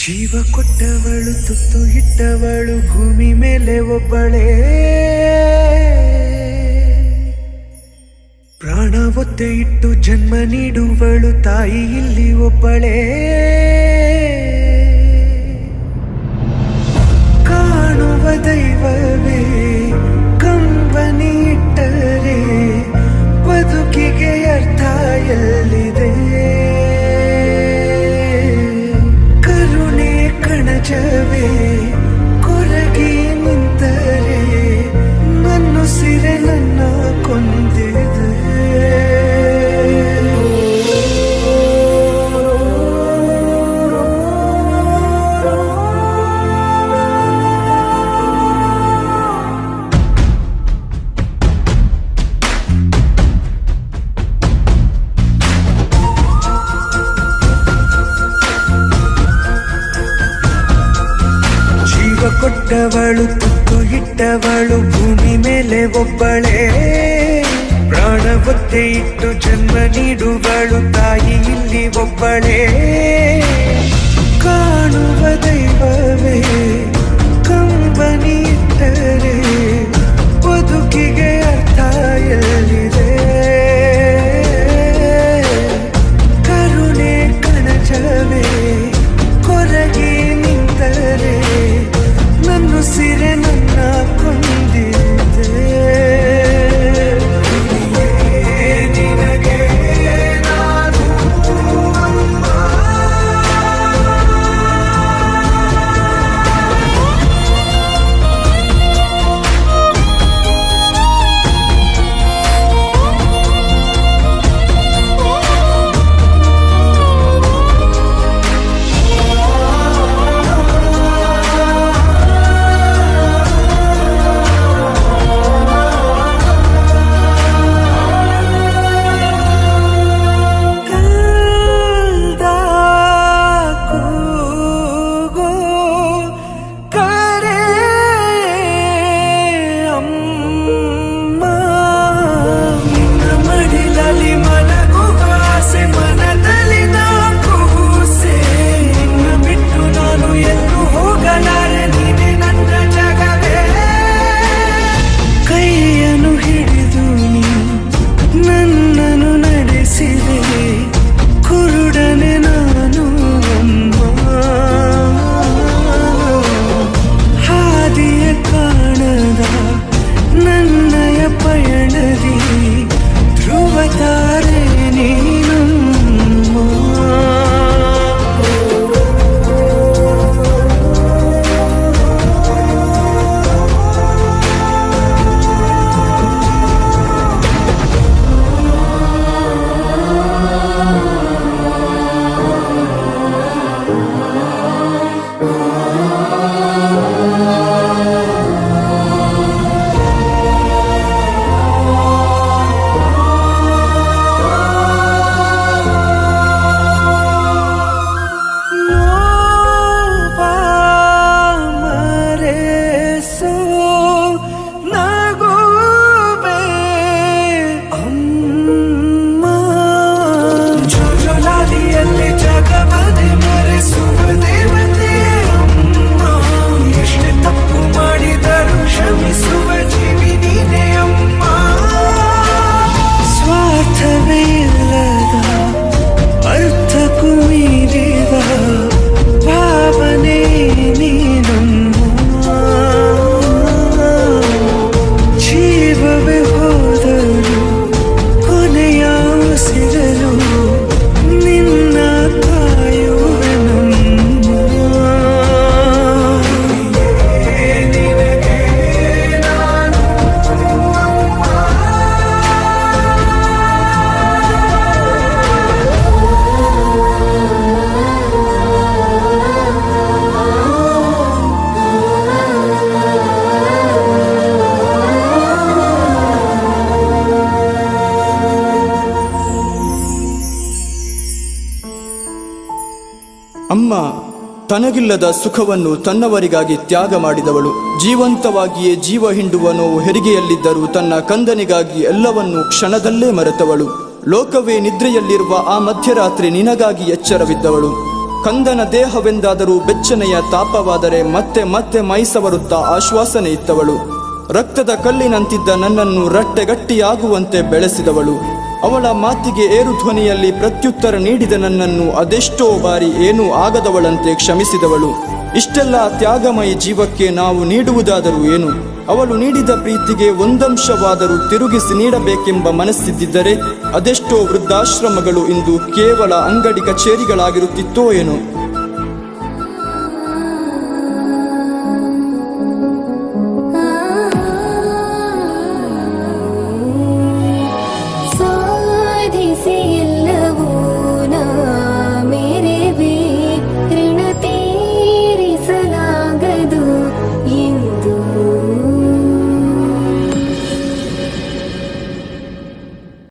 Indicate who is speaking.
Speaker 1: ಜೀವ ಕೊಟ್ಟವಳು ತುತ್ತು ಇಟ್ಟವಳು ಭೂಮಿ ಮೇಲೆ ಒಬ್ಬಳೇ, ಪ್ರಾಣ ಒತ್ತೆ ಇಟ್ಟು ಜನ್ಮ ನೀಡುವಳು ತಾಯಿ ಇಲ್ಲಿ ಒಬ್ಬಳೇ. ಕಾಣುವ ದೈವವೇ ಕಂಬನಿ ಇಟ್ಟರೆ ಬದುಕಿಗೆ ಅರ್ಥ ಎಲ್ಲಿದೆ. ಕರುಣೆ ಕಣಜವೇ ಕೊರಗಿ ನಿಂತರೆ ನನ್ನುಸಿರೆ ನನ್ನ ಕೊಂದಿದೆ. ಕೊಟ್ಟವಳು ತುತ್ತು ಇಟ್ಟವಳು ಭೂಮಿ ಮೇಲೆ ಒಬ್ಬಳೇ, ಪ್ರಾಣ ಒತ್ತೆ ಇಟ್ಟು ಜನ್ಮ ನೀಡುವಳು ತಾಯಿ ಇಲ್ಲಿ ಒಬ್ಬಳೇ. ಕಾಣುವ ದೈವವೇ ಕಂಬನಿ ಇಟ್ಟರೆ ಬದುಕಿಗೆ ಅರ್ಥ ಎಲ್ಲಿದೆ. ಕರುಣೆ ಕಣಜವೇ ಕೊರಗಿ ನಿಂತರೆ ನನ್ನುಸಿರೆ ನನ್ನ ಕೊಂದಿದೆ. ನಿನಗೆ ನಾನು ಅಮ್ಮ.
Speaker 2: ಅಮ್ಮ ತನಗಿಲ್ಲದ ಸುಖವನ್ನು ತನ್ನವರಿಗಾಗಿ ತ್ಯಾಗ ಮಾಡಿದವಳು. ಜೀವಂತವಾಗಿಯೇ ಜೀವ ಹಿಂಡುವ ನೋವು ಹೆರಿಗೆಯಲ್ಲಿದ್ದರೂ ತನ್ನ ಕಂದನಿಗಾಗಿ ಎಲ್ಲವನ್ನೂ ಕ್ಷಣದಲ್ಲೇ ಮರೆತವಳು. ಲೋಕವೇ ನಿದ್ರೆಯಲ್ಲಿರುವ ಆ ಮಧ್ಯರಾತ್ರಿ ನಿನಗಾಗಿ ಎಚ್ಚರವಿದ್ದವಳು. ಕಂದನ ದೇಹವೆಂದಾದರೂ ಬೆಚ್ಚನೆಯ ತಾಪವಾದರೆ ಮತ್ತೆ ಮತ್ತೆ ಮೈ ಸವರುತ್ತಾ ಆಶ್ವಾಸನೆ ಇತ್ತವಳು. ರಕ್ತದ ಕಲ್ಲಿನಂತಿದ್ದ ನನ್ನನ್ನು ರಟ್ಟೆಗಟ್ಟಿಯಾಗುವಂತೆ ಬೆಳೆಸಿದವಳು. ಅವಳ ಮಾತಿಗೆ ಏರು ಧ್ವನಿಯಲ್ಲಿ ಪ್ರತ್ಯುತ್ತರ ನೀಡಿದ ನನ್ನನ್ನು ಅದೆಷ್ಟೋ ಬಾರಿ ಏನೂ ಆಗದವಳಂತೆ ಕ್ಷಮಿಸಿದವಳು. ಇಷ್ಟೆಲ್ಲ ತ್ಯಾಗಮಯಿ ಜೀವಕ್ಕೆ ನಾವು ನೀಡುವುದಾದರೂ ಏನು? ಅವಳು ನೀಡಿದ ಪ್ರೀತಿಗೆ ಒಂದಂಶವಾದರೂ ತಿರುಗಿಸಿ ನೀಡಬೇಕೆಂಬ ಮನಸ್ಸಿದ್ದಿದ್ದರೆ ಅದೆಷ್ಟೋ ವೃದ್ಧಾಶ್ರಮಗಳು ಇಂದು ಕೇವಲ ಅಂಗಡಿ ಕಚೇರಿಗಳಾಗಿರುತ್ತಿತ್ತೋ ಏನೋ.